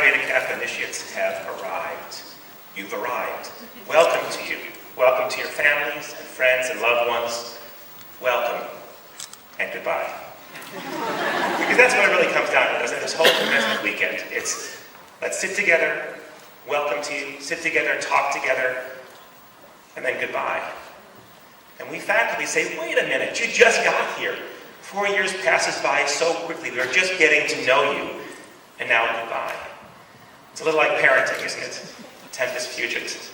Beta Kappa initiates have arrived. You've arrived. Welcome to you. Welcome to your families and friends and loved ones. Welcome and goodbye. Because that's what it really comes down to, doesn't it? This whole commencement weekend. It's let's sit together, welcome to you, sit together, talk together, and then goodbye. And we faculty say, wait a minute, you just got here. 4 years passes by so quickly. We are just getting to know you. And now goodbye. It's a little like parenting, isn't it? Tempus fugit.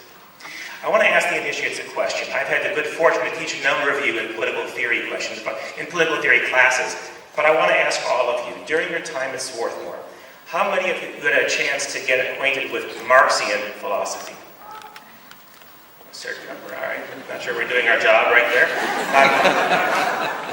I want to ask the initiates a question. I've had the good fortune to teach a number of you in political theory classes, but I want to ask all of you, during your time at Swarthmore, how many of you had a chance to get acquainted with Marxian philosophy? A certain number, all right. I'm not sure we're doing our job right there.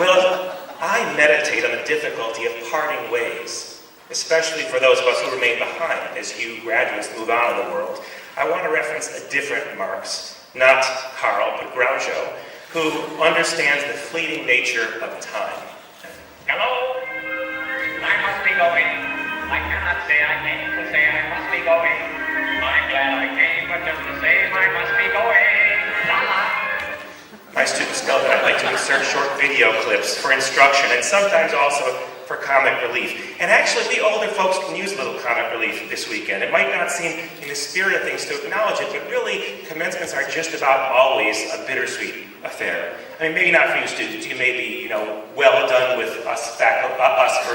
Well, I meditate on the difficulty of parting ways, especially for those of us who remain behind as you graduates move on in the world. I want to reference a different Marx, not Karl, but Groucho, who understands the fleeting nature of time. Hello? I must be going. I cannot say I came to say I must be going. I'm glad I came, but just the same I must be going. La-la. My students know that I like to insert short video clips for instruction and sometimes also for comic relief. And actually, we older folks can use a little comic relief this weekend. It might not seem in the spirit of things to acknowledge it, but really, commencements are just about always a bittersweet affair. I mean, maybe not for you students. You may be, well done with us for,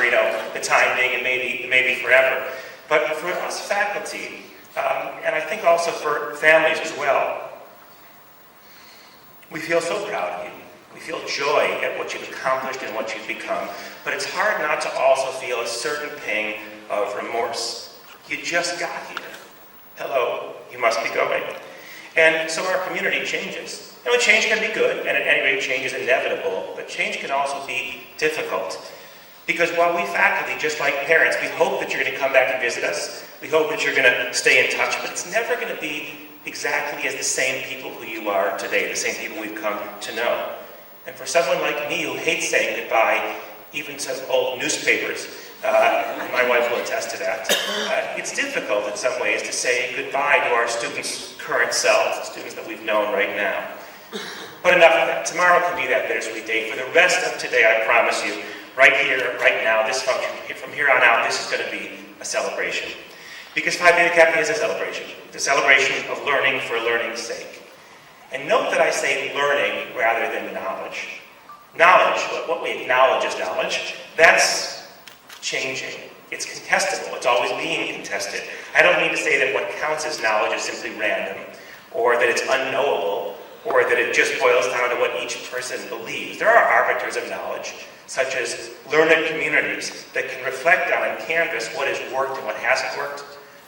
the time being and maybe forever. But for us faculty, and I think also for families as well, we feel so proud of you. We feel joy at what you've accomplished and what you've become, but it's hard not to also feel a certain pang of remorse. You just got here. Hello, you must be going. And so our community changes. Change can be good, and at any rate, change is inevitable, but change can also be difficult. Because while we faculty, just like parents, we hope that you're going to come back and visit us. We hope that you're going to stay in touch, but it's never going to be exactly as the same people who you are today, the same people we've come to know. And for someone like me who hates saying goodbye, even to old newspapers, my wife will attest to that, it's difficult in some ways to say goodbye to our students' current selves, the students that we've known right now. But enough of that. Tomorrow can be that bittersweet day. For the rest of today, I promise you, right here, right now, this function, from here on out, this is going to be a celebration. Because Phi Beta Kappa is a celebration. It's a celebration of learning for learning's sake. And note that I say learning rather than knowledge. Knowledge, what we acknowledge as knowledge, that's changing. It's contestable. It's always being contested. I don't mean to say that what counts as knowledge is simply random, or that it's unknowable, or that it just boils down to what each person believes. There are arbiters of knowledge, such as learned communities that can reflect on and canvas what has worked and what hasn't worked,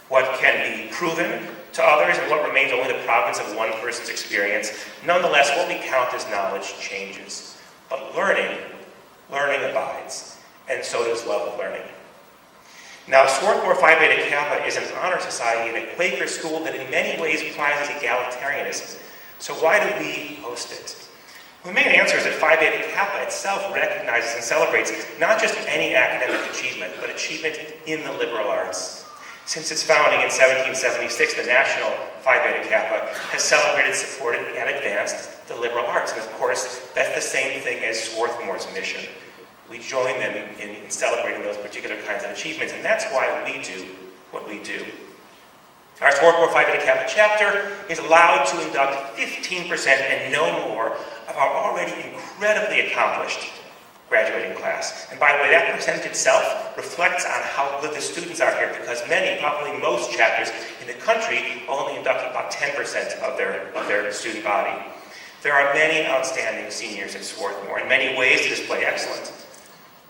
what can be proven to others and what remains only the province of one person's experience. Nonetheless, what we count as knowledge changes. But learning abides, and so does love of learning. Now, Swarthmore Phi Beta Kappa is an honor society and a Quaker school that in many ways prizes egalitarianism. So why do we host it? The main answer is that Phi Beta Kappa itself recognizes and celebrates not just any academic achievement, but achievement in the liberal arts. Since its founding in 1776, the National Phi Beta Kappa has celebrated, supported, and advanced the liberal arts. And of course, that's the same thing as Swarthmore's mission. We join them in celebrating those particular kinds of achievements, and that's why we do what we do. Our Swarthmore Phi Beta Kappa chapter is allowed to induct 15% and no more of our already incredibly accomplished graduating class. And by the way, that percentage itself reflects on how good the students are here, because many, probably most chapters in the country only induct about 10% of their student body. There are many outstanding seniors at Swarthmore, in many ways to display excellence.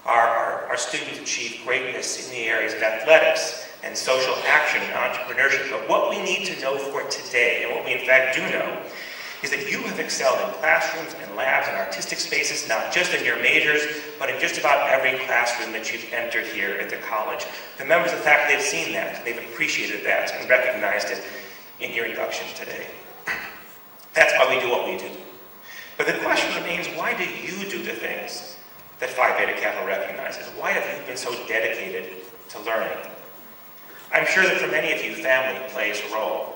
Our students achieve greatness in the areas of athletics and social action and entrepreneurship. But what we need to know for today, and what we in fact do know, is that you have excelled in classrooms and labs and artistic spaces, not just in your majors, but in just about every classroom that you've entered here at the college. The members of the faculty have seen that, and they've appreciated that and recognized it in your induction today. That's why we do what we do. But the question remains, why do you do the things that Phi Beta Kappa recognizes? Why have you been so dedicated to learning? I'm sure that for many of you, family plays a role.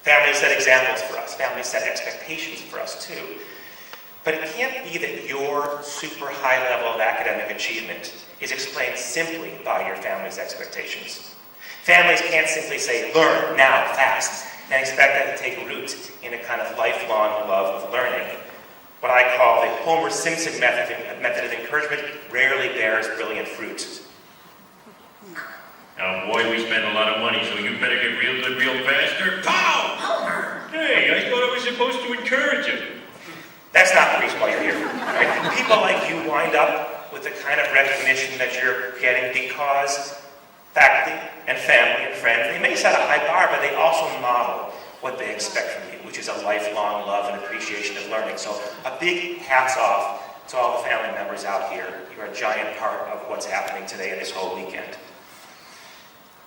Families set examples for us. Families set expectations for us too. But it can't be that your super high level of academic achievement is explained simply by your family's expectations. Families can't simply say, learn now, fast, and expect that to take root in a kind of lifelong love of learning. What I call the Homer Simpson method of encouragement rarely bears brilliant fruit. Now, boy, we spend a lot of money, so you better get real good real faster. Pow! Homer! Hey, I thought I was supposed to encourage him. That's not the reason why you're here. Right? People like you wind up with the kind of recognition that you're getting because faculty and family and friends, they may set a high bar, but they also model what they expect from you, which is a lifelong love and appreciation of learning. So a big hats off to all the family members out here. You're a giant part of what's happening today and this whole weekend.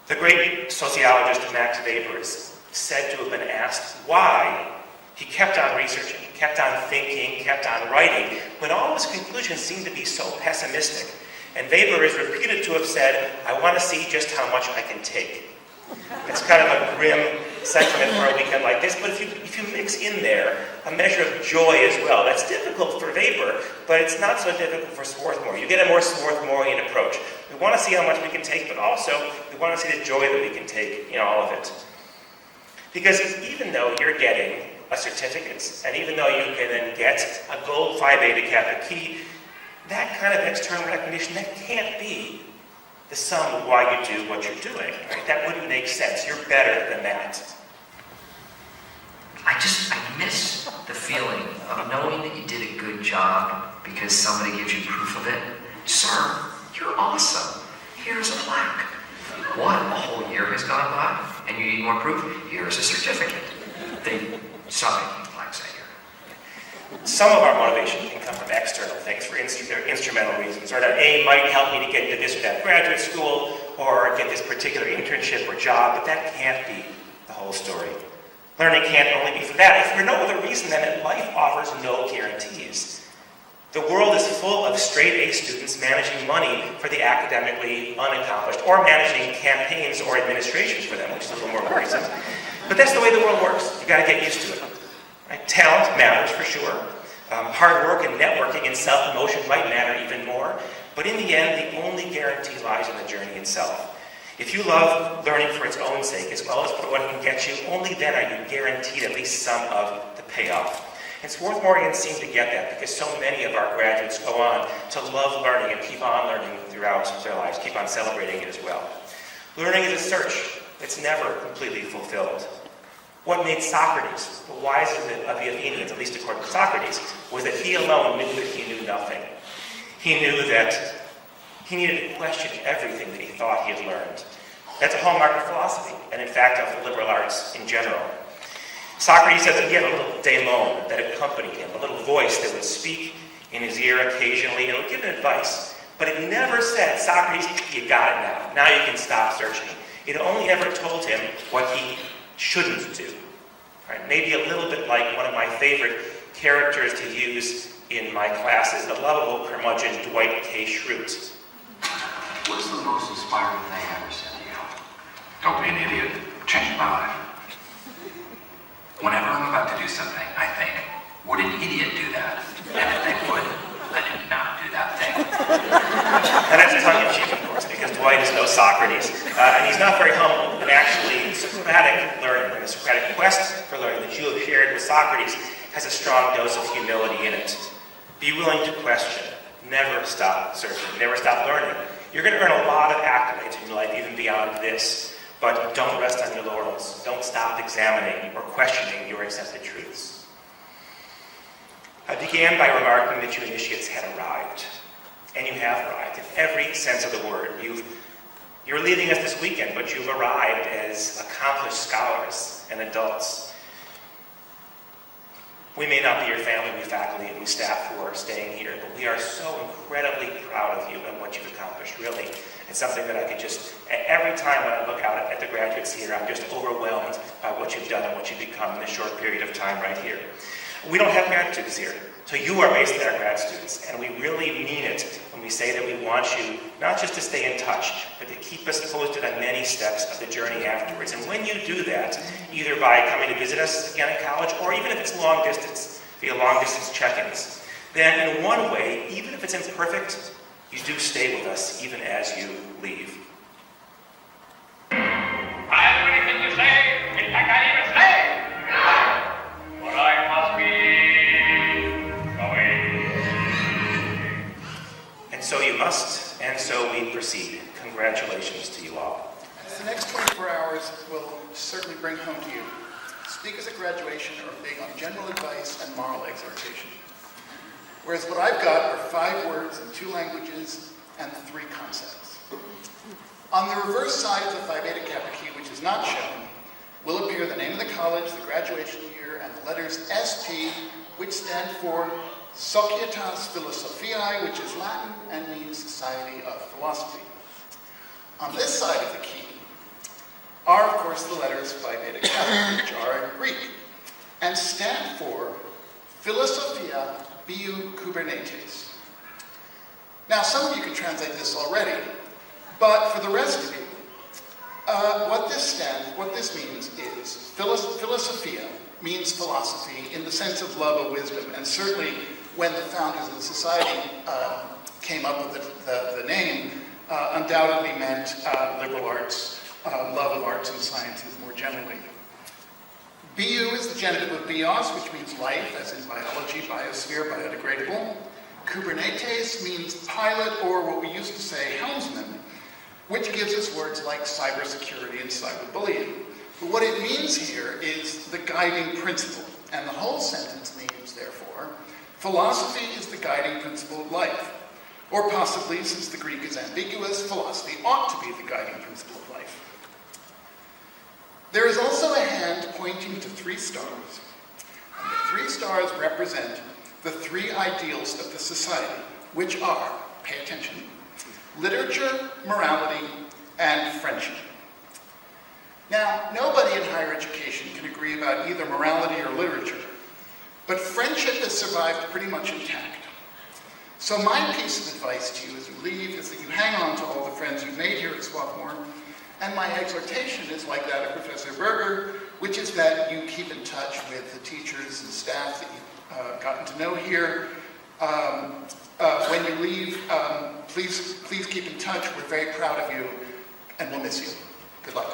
The great sociologist Max Weber is said to have been asked why he kept on researching, kept on thinking, kept on writing, when all his conclusions seemed to be so pessimistic. And Weber is reputed to have said, I want to see just how much I can take. It's kind of a grim sentiment for a weekend like this, but if you mix in there a measure of joy as well, that's difficult for Weber, but it's not so difficult for Swarthmore. You get a more Swarthmorean approach. We want to see how much we can take, but also we want to see the joy that we can take in all of it. Because even though you're getting a certificate, and even though you can then get a gold Phi Beta Kappa key, that kind of external recognition, that can't be the sum of why you do what you're doing. Right? That wouldn't make sense. You're better than that. I miss the feeling of knowing that you did a good job because somebody gives you proof of it. Sir, you're awesome. Here's a plaque. What? A whole year has gone by and you need more proof? Here's a certificate. They stop making plaques that year. Some of our motivation can come from external things for instrumental reasons. Or an A might help me to get into this or that graduate school or get this particular internship or job, but that can't be the whole story. Learning can't only be for that. If for no other reason than that life offers no guarantees. The world is full of straight A students managing money for the academically unaccomplished or managing campaigns or administrations for them, which is a little more worrisome. But that's the way the world works. You've got to get used to it. Right? Talent matters for sure. Hard work and networking and self-promotion might matter even more. But in the end, the only guarantee lies in the journey itself. If you love learning for its own sake, as well as for what it can get you, only then are you guaranteed at least some of the payoff. And Swarthmoreans seem to get that because so many of our graduates go on to love learning and keep on learning throughout their lives, keep on celebrating it as well. Learning is a search. It's never completely fulfilled. What made Socrates the wisest of the Athenians, at least according to Socrates, was that he alone knew that he knew nothing. He knew that he needed to question everything that he thought he had learned. That's a hallmark of philosophy, and in fact of the liberal arts in general. Socrates said that he had a little daemon that accompanied him, a little voice that would speak in his ear occasionally and would give him advice. But it never said, Socrates, you got it now. Now you can stop searching. It only ever told him what he shouldn't do. Right? Maybe a little bit like one of my favorite characters to use in my classes, the lovable curmudgeon Dwight K. Schrute. What's the most inspiring thing I ever said to you? Don't be an idiot. Changed my life. Whenever I'm about to do something, I think, would an idiot do that? And if they would, I did not do that thing. And that's tongue-in-cheek, of course, because Dwight is no Socrates. And he's not very humble. And actually, Socratic learning, and the Socratic quest for learning that you have shared with Socrates has a strong dose of humility in it. Be willing to question. Never stop searching. Never stop learning. You're going to earn a lot of accolades in your life, even beyond this. But don't rest on your laurels. Don't stop examining or questioning your accepted truths. I began by remarking that you initiates had arrived. And you have arrived in every sense of the word. You're leaving us this weekend, but you've arrived as accomplished scholars and adults. We may not be your family, we faculty, and we staff who are staying here, but we are so incredibly proud of you and what you've accomplished, really. It's something that I could just, every time when I look out at the graduates here, I'm just overwhelmed by what you've done and what you've become in a short period of time right here. We don't have grad students here, so you are basically our grad students, and we really mean it when we we say that we want you not just to stay in touch, but to keep us posted on many steps of the journey afterwards. And when you do that, either by coming to visit us again at college, or even if it's long distance, via long distance check-ins, then in one way, even if it's imperfect, you do stay with us even as you leave. I have anything to say. In fact, I even say. But I must be going. And so you must, and so we proceed. Congratulations to you all. The next 24 hours will certainly bring home to you. Speakers at graduation are big on general advice and moral exhortation. Whereas what I've got are 5 words in 2 languages and 3 concepts. On the reverse side of the Phi Beta Kappa key, which is not shown, will appear the name of the college, the graduation year, and the letters SP, which stand for Societas Philosophiae, which is Latin and means Society of Philosophy. On this side of the key are, of course, the letters Phi Beta Kappa, which are Greek, and stand for Philosophia Biu Kubernetes. Now, some of you can translate this already, but for the rest of you, what this means is philosophia means philosophy in the sense of love of wisdom, and certainly when the founders of the society came up with the name, undoubtedly meant liberal arts, love of arts and sciences more generally. Biu is the genitive of bios, which means life, as in biology, biosphere, biodegradable. Kubernetes means pilot, or what we used to say, helmsman, which gives us words like cybersecurity and cyberbullying. But what it means here is the guiding principle, and the whole sentence means, therefore, philosophy is the guiding principle of life. Or possibly, since the Greek is ambiguous, philosophy ought to be the guiding principle of life. There is also a hand pointing to 3 stars, and the 3 stars represent the 3 ideals of the society, which are, pay attention, literature, morality, and friendship. Now, nobody in higher education can agree about either morality or literature, but friendship has survived pretty much intact. So my piece of advice to you as you leave is that you hang on to all the friends you've made here at Swarthmore, and my exhortation is like that of Professor Berger, which is that you keep in touch with the teachers and staff that you've gotten to know here. When you leave, please keep in touch. We're very proud of you, and we'll miss you. Good luck.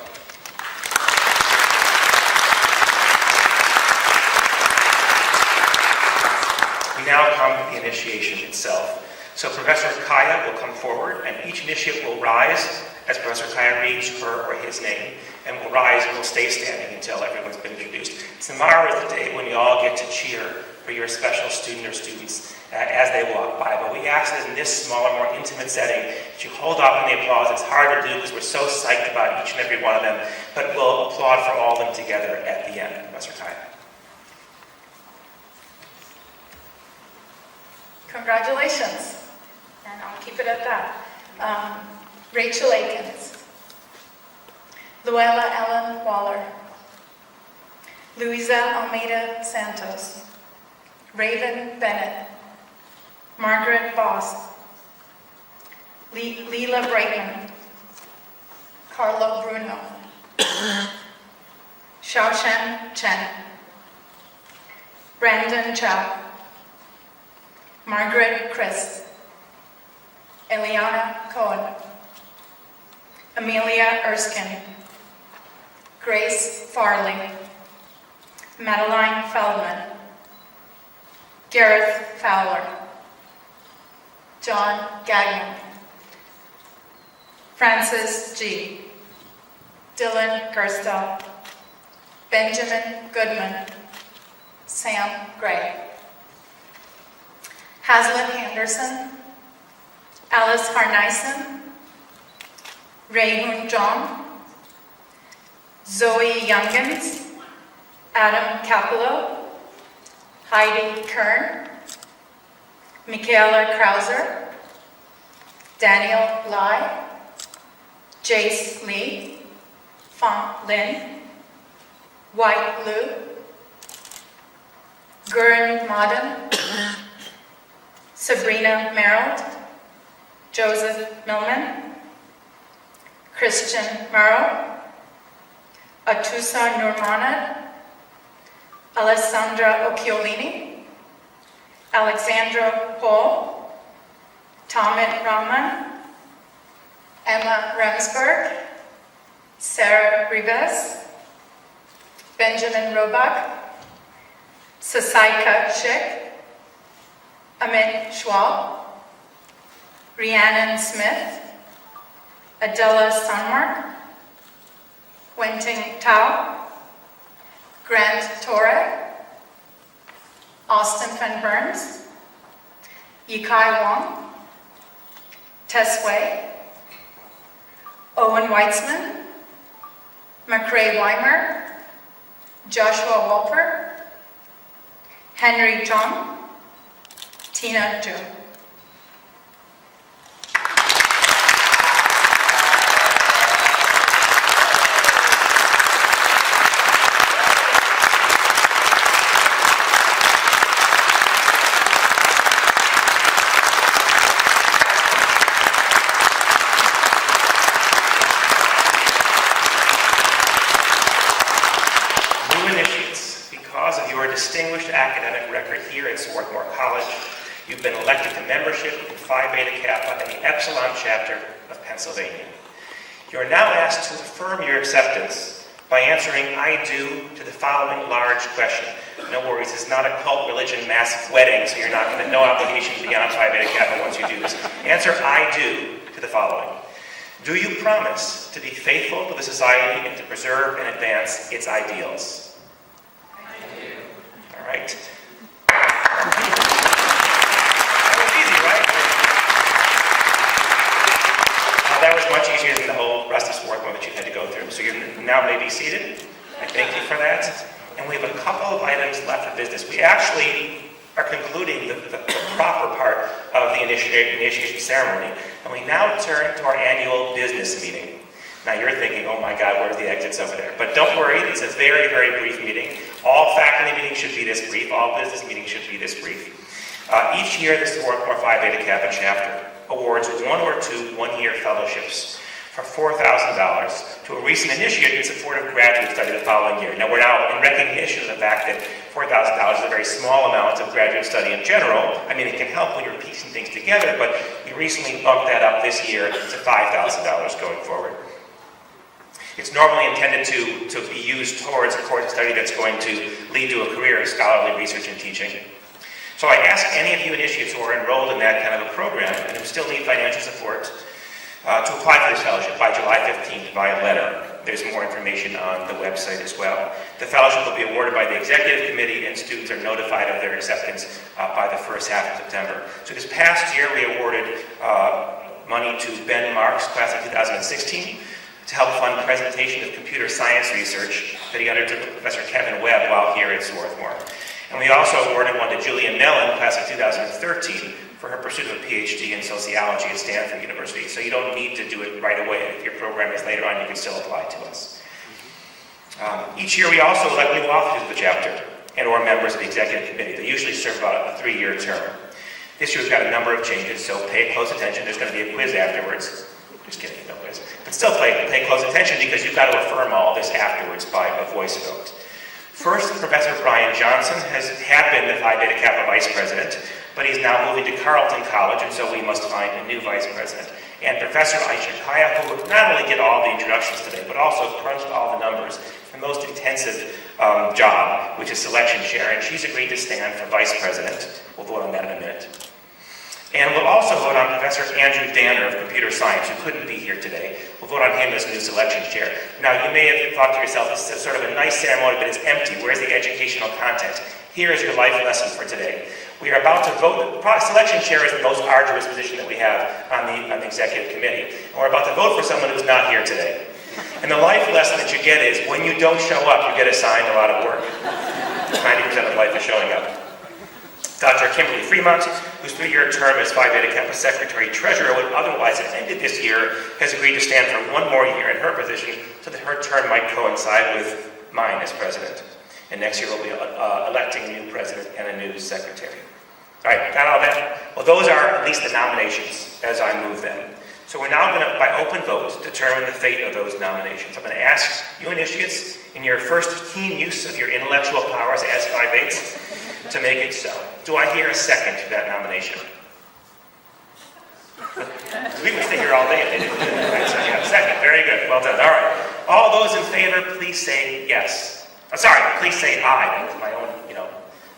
We now come to the initiation itself. So Professor Kaya will come forward, and each initiate will rise as Professor Kaya reads her or his name, and will rise and will stay standing until everyone's been introduced. Tomorrow is the day when you all get to cheer for your special student or students as they walk by. But we ask that in this smaller, more intimate setting, that you hold off on the applause. It's hard to do because we're so psyched about each and every one of them, but we'll applaud for all of them together at the end. Professor Kaya. Congratulations, and I'll keep it at that. Rachel Akins, Luella Ellen Waller, Luisa Almeida Santos, Raven Bennett, Margaret Boss, Leela Brightman, Carlo Bruno, Xiaoshan Chen, Brandon Chow, Margaret Chris, Eliana Cohen, Amelia Erskine, Grace Farley, Madeline Feldman, Gareth Fowler, John Gagnon, Francis G., Dylan Gerstel, Benjamin Goodman, Sam Gray, Haslett Henderson, Alice Harnison, Rayhoon John, Zoe Youngins, Adam Capello, Heidi Kern, Michaela Krauser, Daniel Lai, Jace Lee, Fong Lin, White Lu, Gurren Maden, Sabrina Merrill, Joseph Millman, Christian Murrow, Atusa Nurmanat, Alessandra Occhiolini, Alexandra Paul, Tamit Rahman, Emma Remsburg, Sarah Rivas, Benjamin Robach, Sasaika Schick, Amit Schwab, Rhiannon Smith, Adela Sunmark, Wenting Tao, Grant Torre, Austin Van Burns, Yikai Wong, Tess Wei, Owen Weitzman, McRae Weimer, Joshua Walper, Henry Chung, Tina June. Distinguished academic record here at Swarthmore College. You've been elected to membership in Phi Beta Kappa and the Epsilon chapter of Pennsylvania. You are now asked to affirm your acceptance by answering I do to the following large question. No worries, it's not a cult religion massive wedding, so you're not going to no obligation beyond Phi Beta Kappa once you do this. Answer I do to the following. Do you promise to be faithful to the society and to preserve and advance its ideals? All right. That was easy, right? That was much easier than the whole rest of Swarthmore that you had to go through. So you now may be seated. I thank you for that. And we have a couple of items left for business. We actually are concluding the proper part of the initiation ceremony. And we now turn to our annual business meeting. Now you're thinking, oh my God, where's the exits over there? But don't worry, it's a very, very brief meeting. All faculty meetings should be this brief. All business meetings should be this brief. Each year, the Swarthmore Phi Beta Kappa chapter awards one or two one-year fellowships for $4,000 to a recent initiate in support of graduate study the following year. Now we're now in recognition of the fact that $4,000 is a very small amount of graduate study in general. I mean, it can help when you're piecing things together, but we recently bumped that up this year to $5,000 going forward. It's normally intended to be used towards a course of study that's going to lead to a career of scholarly research and teaching. So I ask any of you initiates who are enrolled in that kind of a program and who still need financial support to apply for this fellowship by July 15th via letter. There's more information on the website as well. The fellowship will be awarded by the executive committee, and students are notified of their acceptance by the first half of September. So this past year we awarded money to Ben Marks, class of 2016, to help fund presentation of computer science research that he undertook with Professor Kevin Webb while here at Swarthmore. And we also awarded one to Julia Mellon, class of 2013, for her pursuit of a PhD in sociology at Stanford University. So you don't need to do it right away. If your program is later on, you can still apply to us. Each year we also elect new officers of the chapter and or members of the executive committee. They usually serve about a 3-year term. This year we've got a number of changes, so pay close attention. There's going to be a quiz afterwards. Just kidding, no quiz. But still pay close attention because you've got to affirm all this afterwards by a voice vote. First, Professor Brian Johnson had been the Phi Beta Kappa vice president, but he's now moving to Carleton College, and so we must find a new vice president. And Professor Aisha Kaya, who not only did all the introductions today, but also crunched all the numbers, the most intensive job, which is selection chair, and she's agreed to stand for vice president. We'll vote on that in a minute. And we'll also vote on Professor Andrew Danner of Computer Science, who couldn't be here today. We'll vote on him as new selection chair. Now, you may have thought to yourself, this is sort of a nice ceremony, but it's empty. Where's the educational content? Here is your life lesson for today. We are about to vote. Selection chair is the most arduous position that we have on the executive committee. And we're about to vote for someone who's not here today. And the life lesson that you get is, when you don't show up, you get assigned a lot of work. 90% of life is showing up. Dr. Kimberly Fremont, whose 3-year term as Phi Beta Kappa Secretary-Treasurer would otherwise have ended this year, has agreed to stand for 1 more year in her position so that her term might coincide with mine as president. And next year we'll be electing a new president and a new secretary. All right, got all that? Well, those are at least the nominations as I move them. So we're now going to, by open vote, determine the fate of those nominations. I'm going to ask you initiates, in your first keen use of your intellectual powers as 5/8, to make it so. Do I hear a second to that nomination? We would stay here all day if they didn't do that, right? So yeah, second, very good, well done. All right, all those in favor, please say yes. I'm sorry, please say aye. That was my own,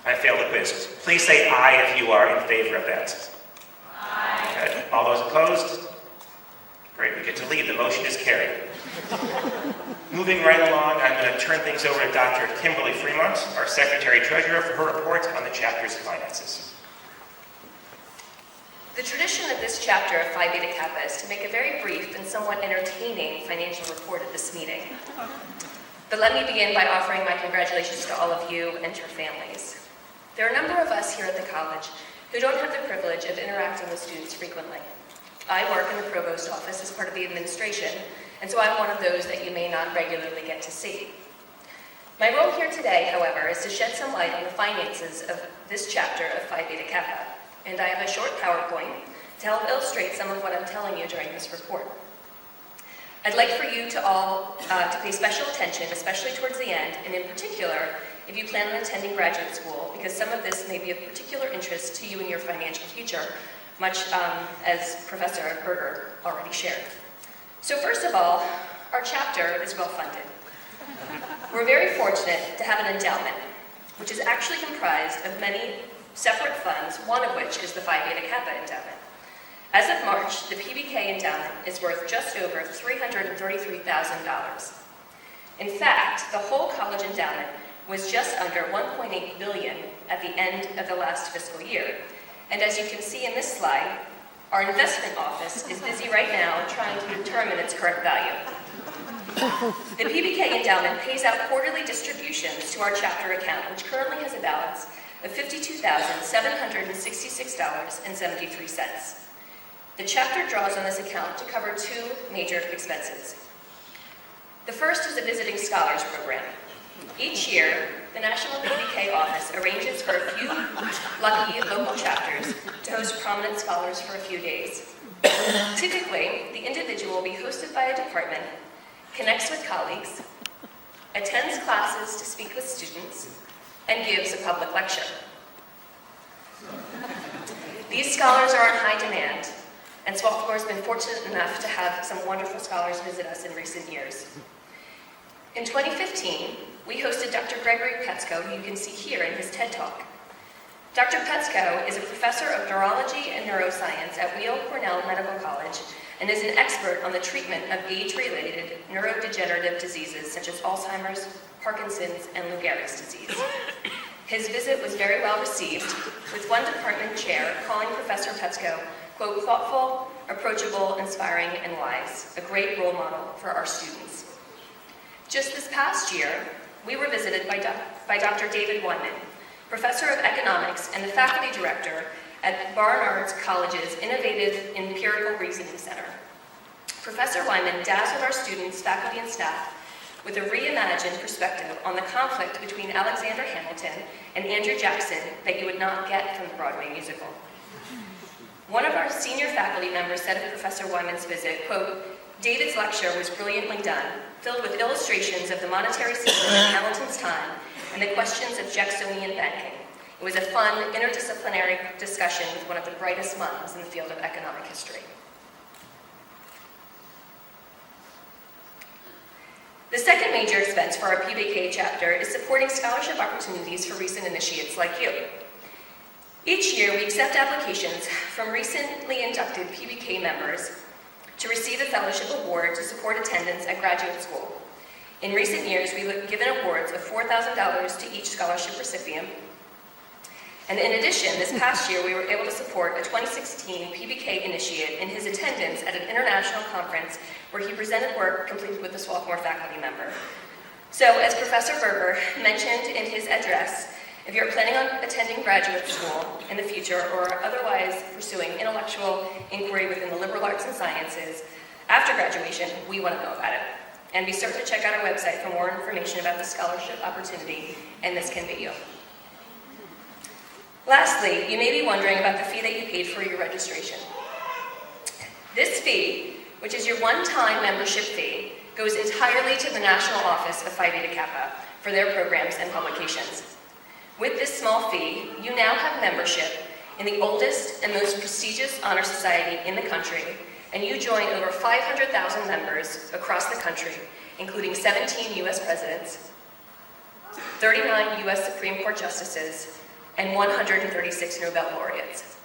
I failed the quiz. Please say aye if you are in favor of that. Aye. Good. All those opposed? Great, we get to leave. The motion is carried. Moving right along, I'm going to turn things over to Dr. Kimberly Fremont, our Secretary-Treasurer, for her report on the chapter's finances. The tradition of this chapter of Phi Beta Kappa is to make a very brief and somewhat entertaining financial report at this meeting. But let me begin by offering my congratulations to all of you and your families. There are a number of us here at the college who don't have the privilege of interacting with students frequently. I work in the provost office as part of the administration, and so I'm one of those that you may not regularly get to see. My role here today, however, is to shed some light on the finances of this chapter of Phi Beta Kappa, and I have a short PowerPoint to help illustrate some of what I'm telling you during this report. I'd like for you to all to pay special attention, especially towards the end, and in particular, if you plan on attending graduate school, because some of this may be of particular interest to you in your financial future, much as Professor Berger already shared. So first of all, our chapter is well funded. We're very fortunate to have an endowment, which is actually comprised of many separate funds, one of which is the Phi Beta Kappa endowment. As of March, the PBK endowment is worth just over $333,000. In fact, the whole college endowment was just under $1.8 billion at the end of the last fiscal year. And as you can see in this slide, our investment office is busy right now trying to determine its current value. The PBK endowment pays out quarterly distributions to our chapter account, which currently has a balance of $52,766.73. The chapter draws on this account to cover two major expenses. The first is a visiting scholars program. Each year, the National PBK office arranges for a few lucky local chapters to host prominent scholars for a few days. Typically, the individual will be hosted by a department, connects with colleagues, attends classes to speak with students, and gives a public lecture. These scholars are in high demand, and Swarthmore has been fortunate enough to have some wonderful scholars visit us in recent years. In 2015, we hosted Dr. Gregory Petsko, who you can see here in his TED Talk. Dr. Petsko is a professor of neurology and neuroscience at Weill Cornell Medical College and is an expert on the treatment of age-related neurodegenerative diseases such as Alzheimer's, Parkinson's, and Lou Gehrig's disease. His visit was very well received, with one department chair calling Professor Petsko, quote, thoughtful, approachable, inspiring, and wise, a great role model for our students. Just this past year, we were visited by Dr. David Wyman, professor of economics and the faculty director at Barnard's College's Innovative Empirical Reasoning Center. Professor Wyman dazzled our students, faculty, and staff with a reimagined perspective on the conflict between Alexander Hamilton and Andrew Jackson that you would not get from the Broadway musical. One of our senior faculty members said of Professor Wyman's visit, quote, David's lecture was brilliantly done, filled with illustrations of the monetary system in Hamilton's time and the questions of Jacksonian banking. It was a fun, interdisciplinary discussion with one of the brightest minds in the field of economic history. The second major expense for our PBK chapter is supporting scholarship opportunities for recent initiates like you. Each year, we accept applications from recently inducted PBK members to receive a fellowship award to support attendance at graduate school. In recent years, we've given awards of $4,000 to each scholarship recipient. And in addition, this past year, we were able to support a 2016 PBK initiate in his attendance at an international conference where he presented work completed with a Swarthmore faculty member. So, as Professor Berger mentioned in his address, if you're planning on attending graduate school in the future or otherwise pursuing intellectual inquiry within the liberal arts and sciences, after graduation, we want to know about it. And be certain to check out our website for more information about the scholarship opportunity, and this can be you. Lastly, you may be wondering about the fee that you paid for your registration. This fee, which is your one-time membership fee, goes entirely to the National Office of Phi Beta Kappa for their programs and publications. With this small fee, you now have membership in the oldest and most prestigious honor society in the country, and you join over 500,000 members across the country, including 17 U.S. presidents, 39 U.S. Supreme Court justices, and 136 Nobel laureates.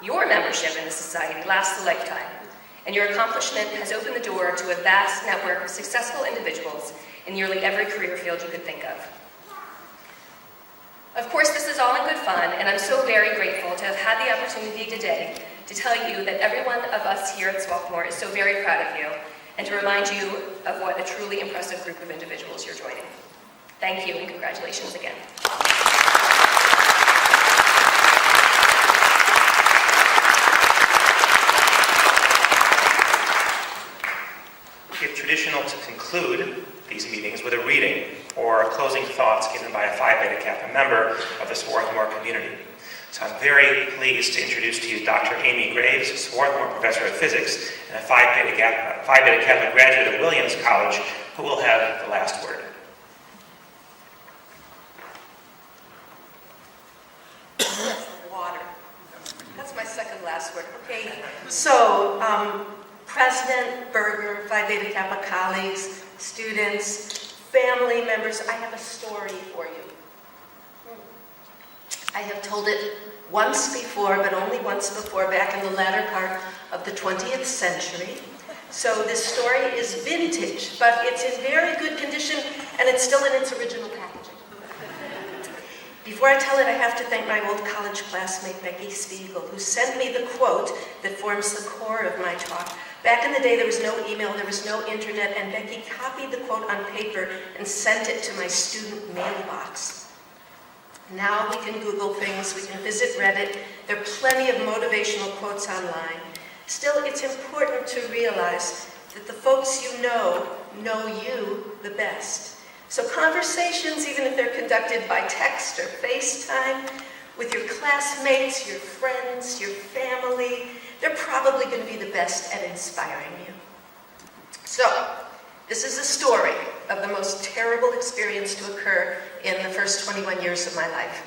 Your membership in the society lasts a lifetime, and your accomplishment has opened the door to a vast network of successful individuals in nearly every career field you could think of. Of course, this is all in good fun, and I'm so very grateful to have had the opportunity today to tell you that every one of us here at Swarthmore is so very proud of you, and to remind you of what a truly impressive group of individuals you're joining. Thank you, and congratulations again. It's traditional to conclude these meetings with a reading or closing thoughts given by a Phi Beta Kappa member of the Swarthmore community. So I'm very pleased to introduce to you Dr. Amy Graves, Swarthmore Professor of Physics and a Phi Beta Kappa graduate of Williams College, who will have the last word. Water. That's my second last word. Okay, so President Berger, Phi Beta Kappa colleagues, students, family members, I have a story for you. I have told it once before, but only once before, back in the latter part of the 20th century. So this story is vintage, but it's in very good condition, and it's still in its original packaging. Before I tell it, I have to thank my old college classmate, Becky Spiegel, who sent me the quote that forms the core of my talk. Back in the day, there was no email, there was no internet, and Becky copied the quote on paper and sent it to my student mailbox. Now we can Google things, we can visit Reddit, there are plenty of motivational quotes online. Still, it's important to realize that the folks you know you the best. So conversations, even if they're conducted by text or FaceTime, with your classmates, your friends, your family, they're probably going to be the best at inspiring you. So, this is a story of the most terrible experience to occur in the first 21 years of my life.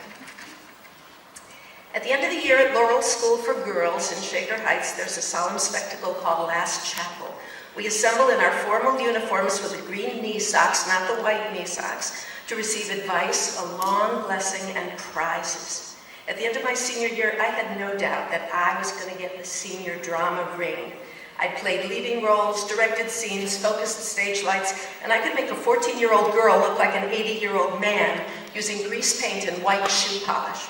At the end of the year at Laurel School for Girls in Shaker Heights, there's a solemn spectacle called Last Chapel. We assemble in our formal uniforms with the green knee socks, not the white knee socks, to receive advice, a long blessing, and prizes. At the end of my senior year, I had no doubt that I was going to get the senior drama ring. I played leading roles, directed scenes, focused stage lights, and I could make a 14-year-old girl look like an 80-year-old man using grease paint and white shoe polish.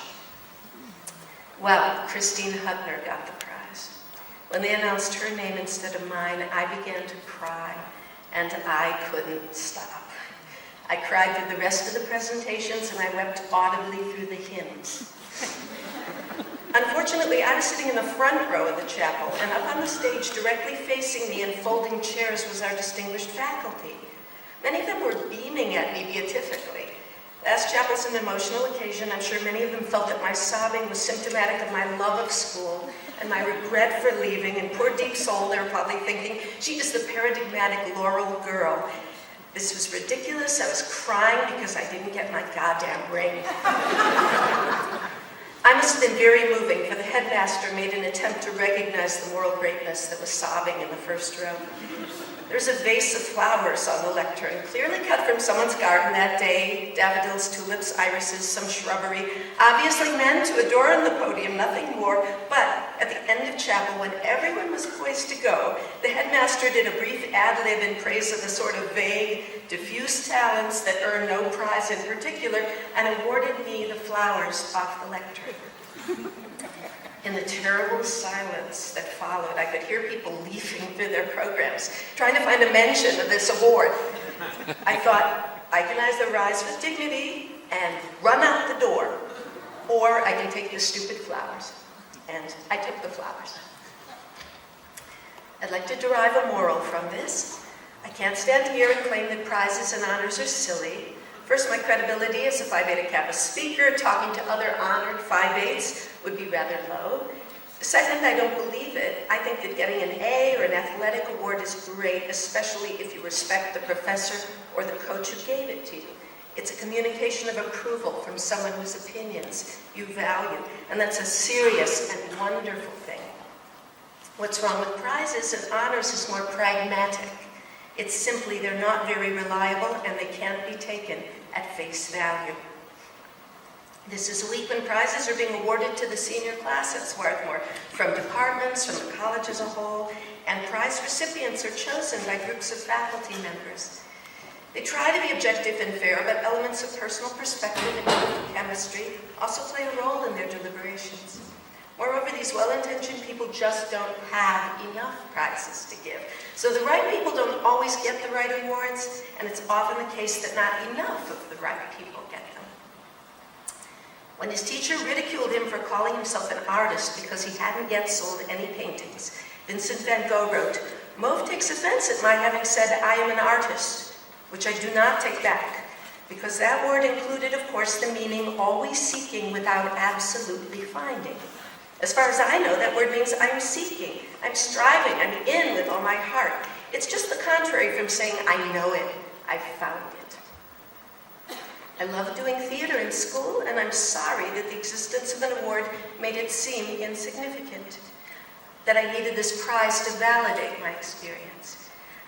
Well, Christine Hudner got the prize. When they announced her name instead of mine, I began to cry, and I couldn't stop. I cried through the rest of the presentations, and I wept audibly through the hymns. Unfortunately, I was sitting in the front row of the chapel, and up on the stage, directly facing me in folding chairs, was our distinguished faculty. Many of them were beaming at me beatifically. Last Chapel's an emotional occasion. I'm sure many of them felt that my sobbing was symptomatic of my love of school and my regret for leaving, and poor deep soul, they were probably thinking, she is the paradigmatic Laurel girl. This was ridiculous. I was crying because I didn't get my goddamn ring. I must have been very moving, for the headmaster made an attempt to recognize the moral greatness that was sobbing in the first row. There's a vase of flowers on the lectern, clearly cut from someone's garden that day, daffodils, tulips, irises, some shrubbery, obviously meant to adorn the podium, nothing more. But at the end of chapel, when everyone was poised to go, the headmaster did a brief ad-lib in praise of the sort of vague, diffuse talents that earn no prize in particular, and awarded me the flowers off the lectern. In the terrible silence that followed, I could hear people leafing through their programs, trying to find a mention of this award. I thought, I can either rise with dignity and run out the door, or I can take the stupid flowers. And I took the flowers. I'd like to derive a moral from this. I can't stand here and claim that prizes and honors are silly. First, my credibility as a Phi Beta Kappa speaker, talking to other honored Phi Bates would be rather low. Second, I don't believe it. I think that getting an A or an athletic award is great, especially if you respect the professor or the coach who gave it to you. It's a communication of approval from someone whose opinions you value, and that's a serious and wonderful thing. What's wrong with prizes and honors is more pragmatic. It's simply they're not very reliable and they can't be taken at face value. This is a week when prizes are being awarded to the senior class at Swarthmore from departments, from the college as a whole, and prize recipients are chosen by groups of faculty members. They try to be objective and fair, but elements of personal perspective and chemistry also play a role in their deliberations. Moreover, these well-intentioned people just don't have enough prizes to give. So the right people don't always get the right awards, and it's often the case that not enough of the right people get them. When his teacher ridiculed him for calling himself an artist because he hadn't yet sold any paintings, Vincent van Gogh wrote, "Mauve takes offense at my having said I am an artist, which I do not take back, because that word included, of course, the meaning always seeking without absolutely finding. As far as I know, that word means I'm seeking, I'm striving, I'm in with all my heart. It's just the contrary from saying I know it, I've found it." I loved doing theater in school, and I'm sorry that the existence of an award made it seem insignificant, that I needed this prize to validate my experience.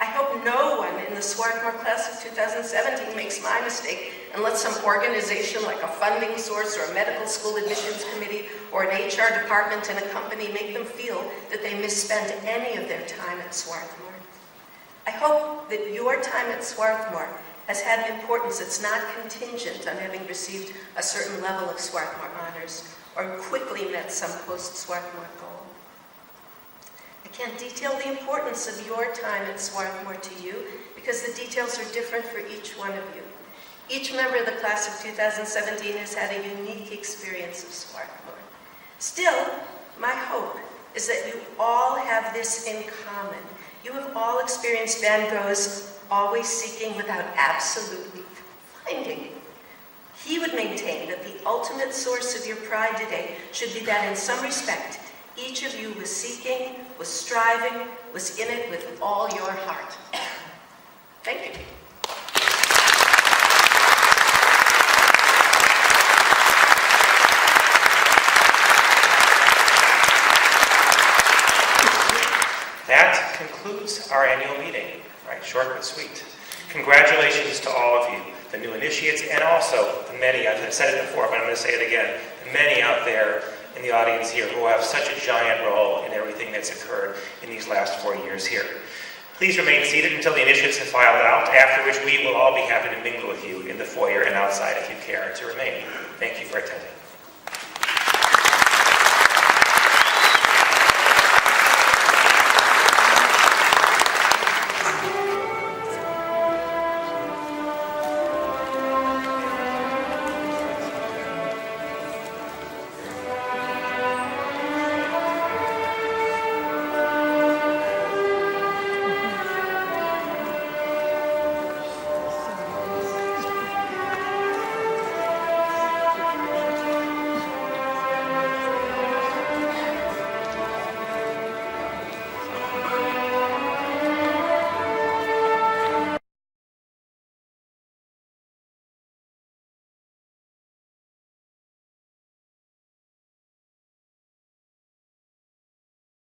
I hope no one in the Swarthmore class of 2017 makes my mistake and lets some organization like a funding source or a medical school admissions committee or an HR department in a company make them feel that they misspent any of their time at Swarthmore. I hope that your time at Swarthmore has had an importance that's not contingent on having received a certain level of Swarthmore honors or quickly met some post-Swarthmore goal. I can't detail the importance of your time at Swarthmore to you because the details are different for each one of you. Each member of the class of 2017 has had a unique experience of Swarthmore. Still, my hope is that you all have this in common. You have all experienced Van Gogh's always seeking without absolutely finding. He would maintain that the ultimate source of your pride today should be that in some respect, each of you was seeking, was striving, was in it with all your heart. Thank you. That concludes our annual meeting. Right, short but sweet. Congratulations to all of you, the new initiates, and also the many, I've said it before, but I'm going to say it again, the many out there in the audience here who have such a giant role in everything that's occurred in these last 4 years here. Please remain seated until the initiates have filed out, after which we will all be happy to mingle with you in the foyer and outside if you care to remain. Thank you for attending.